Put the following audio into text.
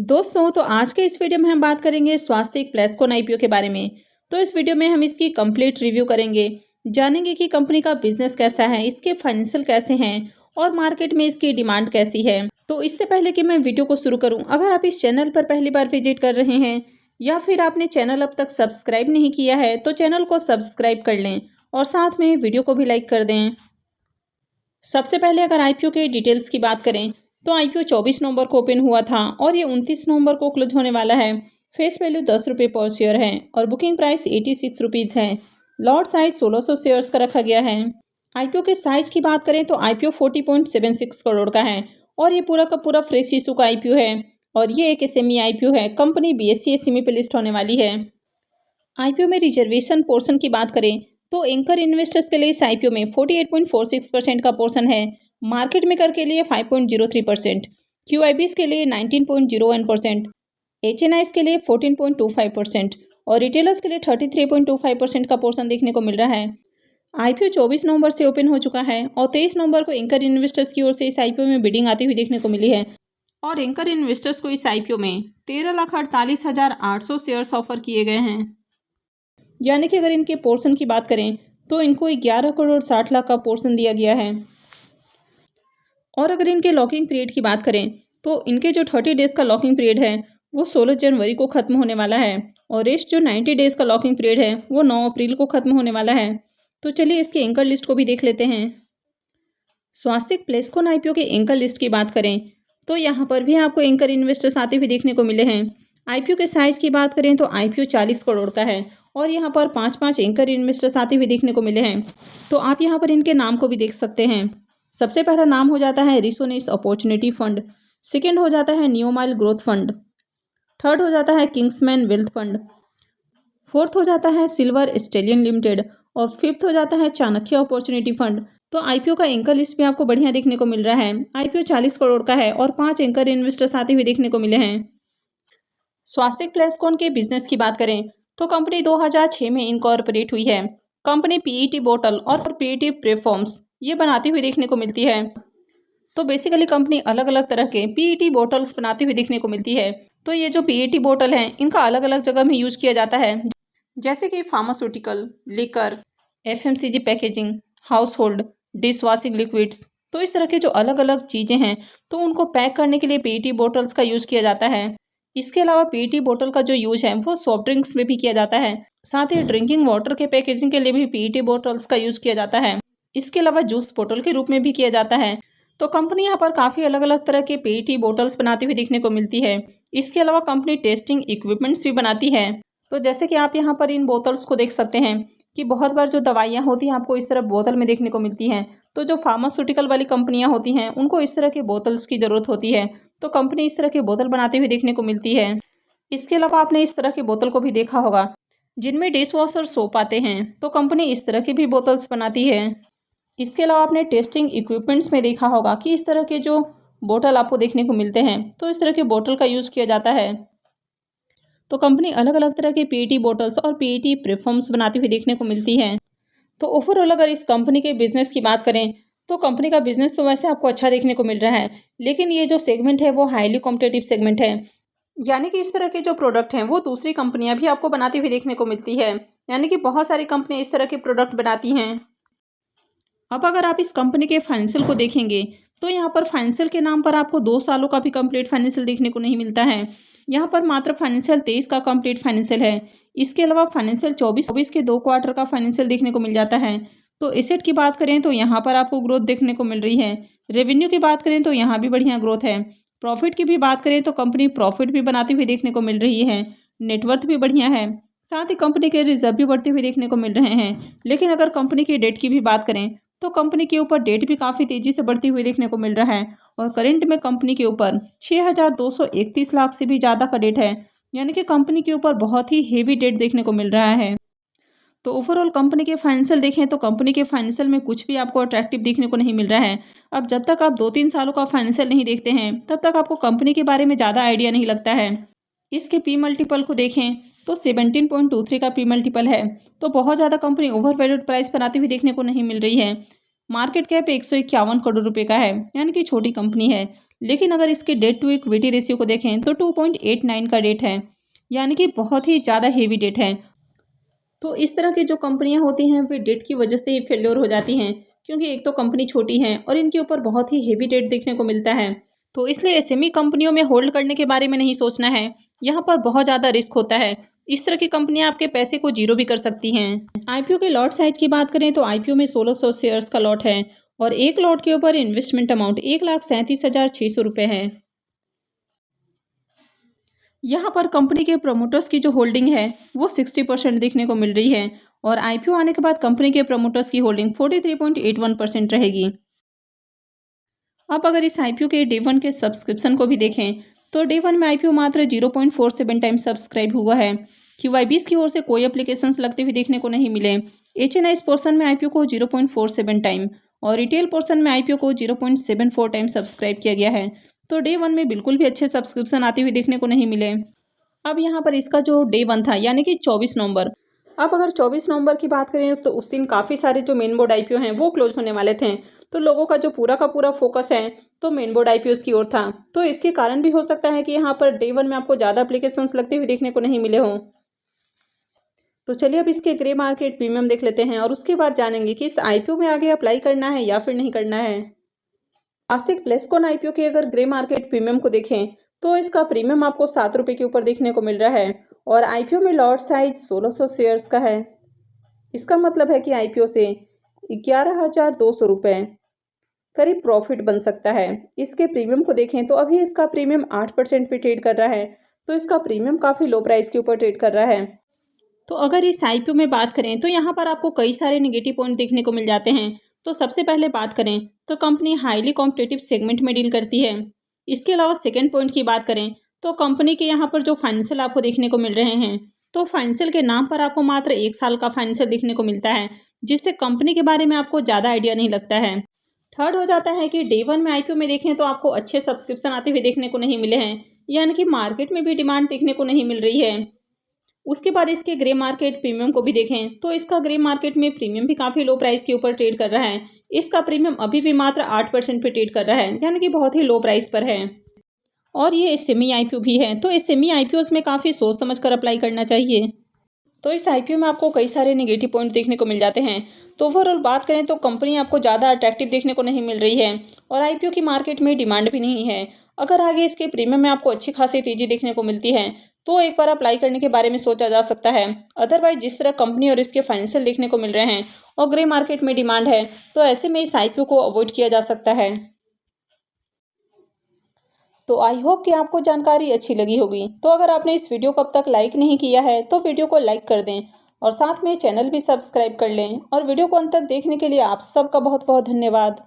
दोस्तों, तो आज के इस वीडियो में हम बात करेंगे स्वास्तिक प्लेस्कोन आईपीओ के बारे में। तो इस वीडियो में हम इसकी कंप्लीट रिव्यू करेंगे, जानेंगे कि कंपनी का बिजनेस कैसा है, इसके फाइनेंशियल कैसे हैं और मार्केट में इसकी डिमांड कैसी है। तो इससे पहले कि मैं वीडियो को शुरू करूं, अगर आप इस चैनल पर पहली बार विजिट कर रहे हैं या फिर आपने चैनल अब तक सब्सक्राइब नहीं किया है तो चैनल को सब्सक्राइब कर लें और साथ में वीडियो को भी लाइक कर दें। सबसे पहले अगर आईपीओ के डिटेल्स की बात करें तो आईपीओ 24 नवंबर को ओपन हुआ था और ये 29 नवंबर को क्लोज होने वाला है। फेस वैल्यू 10 रुपये पर शेयर है और बुकिंग प्राइस 86 रुपीज़ है। लॉट साइज 1600 शेयर्स का रखा गया है। आईपीओ के साइज की बात करें तो आईपीओ 40.76 करोड़ का है और ये पूरा का पूरा फ्रेश इशू का आईपीओ है और ये एक एसएमई आईपीओ है। कंपनी बीएसई एसएमई पे लिस्ट होने वाली है। आईपीओ में रिजर्वेशन पोर्शन की बात करें तो एंकर इन्वेस्टर्स के लिए इस आईपीओ में 48.46% का पोर्शन है। मार्केट मेकर के लिए 5.03%, क्यूआईबीज के लिए 19.01%, एचएनआईज के लिए 14.25% और रिटेलर्स के लिए 33.25% का पोर्शन देखने को मिल रहा है। आईपीओ 24 नवंबर से ओपन हो चुका है और 23 नवंबर को एंकर इन्वेस्टर्स की ओर से इस आईपीओ में बिडिंग आती हुई देखने को मिली है और एंकर इन्वेस्टर्स को इस आईपीओ में 13,48,800 शेयर्स ऑफर किए गए हैं। यानी कि अगर इनके पोर्शन की बात करें तो इनको 11 करोड़ 60 लाख का पोर्शन दिया गया है। और अगर इनके लॉकिंग पीरियड की बात करें तो इनके जो 30 डेज़ का लॉकिंग पीरियड है वो 16 जनवरी को ख़त्म होने वाला है और रेस्ट जो 90 डेज़ का लॉकिंग पीरियड है वो 9 अप्रैल को ख़त्म होने वाला है। तो चलिए इसके एंकर लिस्ट को भी देख लेते हैं। स्वास्तिक प्लेस्कोन आईपीओ के एंकर लिस्ट की बात करें तो यहाँ पर भी आपको एंकर इन्वेस्टर्स आते हुए देखने को मिले हैं। आईपीओ के साइज़ की बात करें तो आईपीओ 40 करोड़ का है और यहाँ पर 5-5 एंकर इन्वेस्टर्स आते हुए देखने को मिले हैं। तो आप यहाँ पर इनके नाम को भी देख सकते हैं। सबसे पहला नाम हो जाता है रिसोनेस अपॉर्चुनिटी फंड, सेकेंड हो जाता है नियोमाइल ग्रोथ फंड, थर्ड हो जाता है किंग्समैन वेल्थ फंड, फोर्थ हो जाता है सिल्वर स्टेलियन लिमिटेड और फिफ्थ हो जाता है चाणक्य अपॉर्चुनिटी फंड। तो आईपीओ का एंकर लिस्ट भी आपको बढ़िया देखने को मिल रहा है। आईपीओ 40 करोड़ का है और 5 एंकर इन्वेस्टर्स आते हुए देखने को मिले हैं। स्वास्तिक प्लेस्कोन के बिजनेस की बात करें तो कंपनी 2006 में इनकॉर्पोरेट हुई है। कंपनी पीईटी बोतल और पीईटी प्लेटफॉर्म्स ये बनाती हुई देखने को मिलती है। तो बेसिकली कंपनी अलग अलग तरह के पीईटी बोतल्स बनाती हुई देखने को मिलती है। तो ये जो पीईटी बोतल हैं इनका अलग अलग जगह में यूज किया जाता है, जैसे कि pharmaceutical, liquor, FMCG packaging, house hold, dish washing liquids. तो इस तरह के जो अलग अलग चीज़ें हैं तो उनको पैक करने के लिए पीईटी बोतल्स का यूज़ किया जाता है। इसके अलावा पीईटी बोतल का जो यूज है वो सॉफ्ट ड्रिंक्स में भी किया जाता है। साथ ही ड्रिंकिंग वाटर के पैकेजिंग के लिए भी पीईटी बोतल्स का यूज़ किया जाता है। इसके अलावा जूस बोतल के रूप में भी किया जाता है। तो कंपनी यहाँ पर काफ़ी अलग अलग तरह के पीईटी बोतल्स बनाती हुई देखने को मिलती है। इसके अलावा कंपनी टेस्टिंग इक्विपमेंट्स भी बनाती है। तो जैसे कि आप यहाँ पर इन बोतल्स को देख सकते हैं कि बहुत बार जो दवाइयाँ होती हैं आपको इस तरह बोतल में देखने को मिलती हैं। तो जो फार्मास्यूटिकल वाली कंपनियाँ होती हैं उनको इस तरह के बोतल्स की ज़रूरत होती है, तो कंपनी इस तरह के बोतल बनाते हुए देखने को मिलती है। इसके अलावा आपने इस तरह के बोतल को भी देखा होगा जिनमें डिश वॉशर सोप आते हैं, तो कंपनी इस तरह की भी बोतल्स बनाती है। इसके अलावा आपने टेस्टिंग इक्विपमेंट्स में देखा होगा कि इस तरह के जो बोतल आपको देखने को मिलते हैं तो इस तरह के बोतल का यूज़ किया जाता है। तो कंपनी अलग अलग तरह के पीईटी बोतल्स और पीईटी प्लेटफॉर्म्स बनाती हुई देखने को मिलती है। तो ओवरऑल अगर इस कंपनी के बिजनेस की बात करें तो कंपनी का बिजनेस तो वैसे आपको अच्छा देखने को मिल रहा है, लेकिन ये जो सेगमेंट है वो हाईली कॉम्पिटेटिव सेगमेंट है। यानी कि इस तरह के जो प्रोडक्ट हैं वो दूसरी कंपनियां भी आपको बनाती हुई देखने को मिलती है। यानी कि बहुत सारी कंपनियां इस तरह के प्रोडक्ट बनाती हैं। अब अगर आप इस कंपनी के फाइनेंशियल को देखेंगे तो यहाँ पर फाइनेंशियल के नाम पर आपको 2 सालों का भी कंप्लीट फाइनेंशियल देखने को नहीं मिलता है। यहाँ पर मात्र फाइनेंशियल 23 का कंप्लीट फाइनेंशियल है। इसके अलावा फाइनेंशियल 24 के 2 क्वार्टर का फाइनेंशियल देखने को मिल जाता है। तो एसेट की बात करें तो यहाँ पर आपको ग्रोथ देखने को मिल रही है। रेवेन्यू की बात करें तो यहाँ भी बढ़िया ग्रोथ है। प्रॉफिट की भी बात करें तो कंपनी प्रॉफिट भी बनाती हुई देखने को मिल रही है। नेटवर्थ भी बढ़िया है। साथ ही कंपनी के रिजर्व भी बढ़ते हुए देखने को मिल रहे हैं। लेकिन अगर कंपनी की डेट की भी बात करें तो कंपनी के ऊपर डेट भी काफ़ी तेज़ी से बढ़ती हुई देखने को मिल रहा है और करंट में कंपनी के ऊपर 6,231 लाख से भी ज़्यादा का डेट है। यानी कि कंपनी के ऊपर बहुत ही हेवी डेट देखने को मिल रहा है। तो ओवरऑल कंपनी के फाइनेंशियल देखें तो कंपनी के फाइनेंशियल में कुछ भी आपको अट्रैक्टिव देखने को नहीं मिल रहा है। अब जब तक आप 2-3 सालों का फाइनेंशियल नहीं देखते हैं तब तक आपको कंपनी के बारे में ज़्यादा आइडिया नहीं लगता है। इसके पी मल्टीपल को देखें तो 17.23 का पी मल्टीपल है। तो बहुत ज़्यादा कंपनी ओवर वैल्यूड प्राइस पर आती हुई देखने को नहीं मिल रही है। मार्केट कैप 151 करोड़ रुपए का है, यानी कि छोटी कंपनी है। लेकिन अगर इसके डेट टू इक्विटी रेशियो को देखें तो 2.89 का डेट है, यानी कि बहुत ही ज़्यादा हेवी डेट है। तो इस तरह की जो कंपनियां होती हैं वे डेट की वजह से ही फेल्योर हो जाती हैं, क्योंकि एक तो कंपनी छोटी है और इनके ऊपर बहुत ही हेवी डेट देखने को मिलता है। तो इसलिए एसएमई कंपनियों में होल्ड करने के बारे में नहीं सोचना है, यहाँ पर बहुत ज़्यादा रिस्क होता है। इस तरह की कंपनियां आपके पैसे को जीरो भी कर सकती हैं। आईपीओ के लॉट साइज की बात करें तो आईपीओ में 1600 शेयर्स का लॉट है और एक लॉट के ऊपर इन्वेस्टमेंट अमाउंट 1,37,600 रुपये है। यहाँ पर कंपनी के प्रमोटर्स की जो होल्डिंग है वो 60% देखने को मिल रही है और आईपीओ आने के बाद कंपनी के प्रमोटर्स की होल्डिंग 43.81% रहेगी। अब अगर इस आईपीओ के डे वन के सब्सक्रिप्शन को भी देखें तो डे वन में आईपीओ मात्र 0.47 टाइम सब्सक्राइब हुआ है। क्यूआईबीएस की ओर से कोई एप्लीकेशंस लगते हुए देखने को नहीं मिले। एचएनआईस पोर्शन में आईपीओ को 0.47 टाइम और रिटेल पोर्शन में आईपीओ को 0.74 टाइम सब्सक्राइब किया गया है। तो डे वन में बिल्कुल भी अच्छे सब्सक्रिप्शन आते हुए देखने को नहीं मिले। अब यहाँ पर इसका जो डे वन था यानी कि 24 नवंबर, अब अगर 24 नवंबर की बात करें तो उस दिन काफ़ी सारे जो मेन बोर्ड आईपीओ हैं वो क्लोज होने वाले थे। तो लोगों का जो पूरा का पूरा फोकस है तो मेन बोर्ड आईपीओस की ओर था। तो इसके कारण भी हो सकता है कि यहाँ पर डे वन में आपको ज़्यादा एप्लीकेशंस लगते हुए देखने को नहीं मिले हों। तो चलिए अब इसके ग्रे मार्केट प्रीमियम देख लेते हैं और उसके बाद जानेंगे कि इस आईपीओ में आगे अप्लाई करना है या फिर नहीं करना है। आस्तिक प्लेस्कोन आईपीओ के अगर ग्रे मार्केट प्रीमियम को देखें तो इसका प्रीमियम आपको 7 रुपये के ऊपर देखने को मिल रहा है और आईपीओ में लॉट साइज 1600 शेयर्स का है। इसका मतलब है कि आईपीओ से 11,200 रुपये करीब प्रॉफिट बन सकता है। इसके प्रीमियम को देखें तो अभी इसका प्रीमियम 8% पे ट्रेड कर रहा है, तो इसका प्रीमियम काफ़ी लो प्राइस के ऊपर ट्रेड कर रहा है। तो अगर इस आईपीओ में बात करें तो यहाँ पर आपको कई सारे नेगेटिव पॉइंट देखने को मिल जाते हैं। तो सबसे पहले बात करें तो कंपनी हाईली कॉम्पिटिटिव सेगमेंट में डील करती है। इसके अलावा सेकेंड पॉइंट की बात करें तो कंपनी के यहाँ पर जो फाइनेंशियल आपको देखने को मिल रहे हैं तो फाइनेंशियल के नाम पर आपको मात्र 1 साल का फाइनेंशियल देखने को मिलता है, जिससे कंपनी के बारे में आपको ज़्यादा आइडिया नहीं लगता है। थर्ड हो जाता है कि डे वन में आईपीओ में देखें तो आपको अच्छे सब्सक्रिप्शन आते हुए देखने को नहीं मिले हैं, यानी कि मार्केट में भी डिमांड देखने को नहीं मिल रही है। उसके बाद इसके ग्रे मार्केट प्रीमियम को भी देखें तो इसका ग्रे मार्केट में प्रीमियम भी काफ़ी लो प्राइस के ऊपर ट्रेड कर रहा है। इसका प्रीमियम अभी भी मात्र 8% पे ट्रेड कर रहा है, यानी कि बहुत ही लो प्राइस पर है। और ये एसएमई आईपीओ भी है, तो एसएमई आईपीओस में काफ़ी सोच समझ कर अप्लाई करना चाहिए। तो इस आईपीओ में आपको कई सारे नेगेटिव पॉइंट देखने को मिल जाते हैं। तो ओवरऑल बात करें तो कंपनी आपको ज़्यादा अट्रैक्टिव देखने को नहीं मिल रही है और आईपीओ की मार्केट में डिमांड भी नहीं है। अगर आगे इसके प्रीमियम में आपको अच्छी खासी तेज़ी देखने को मिलती है तो एक बार अप्लाई करने के बारे में सोचा जा सकता है। अदरवाइज जिस तरह कंपनी और इसके फाइनेंशियल देखने को मिल रहे हैं और ग्रे मार्केट में डिमांड है तो ऐसे में इस आईपीओ को अवॉइड किया जा सकता है। तो आई होप कि आपको जानकारी अच्छी लगी होगी। तो अगर आपने इस वीडियो को अब तक लाइक नहीं किया है तो वीडियो को लाइक कर दें और साथ में चैनल भी सब्सक्राइब कर लें और वीडियो को अंत तक देखने के लिए आप सबका बहुत बहुत धन्यवाद।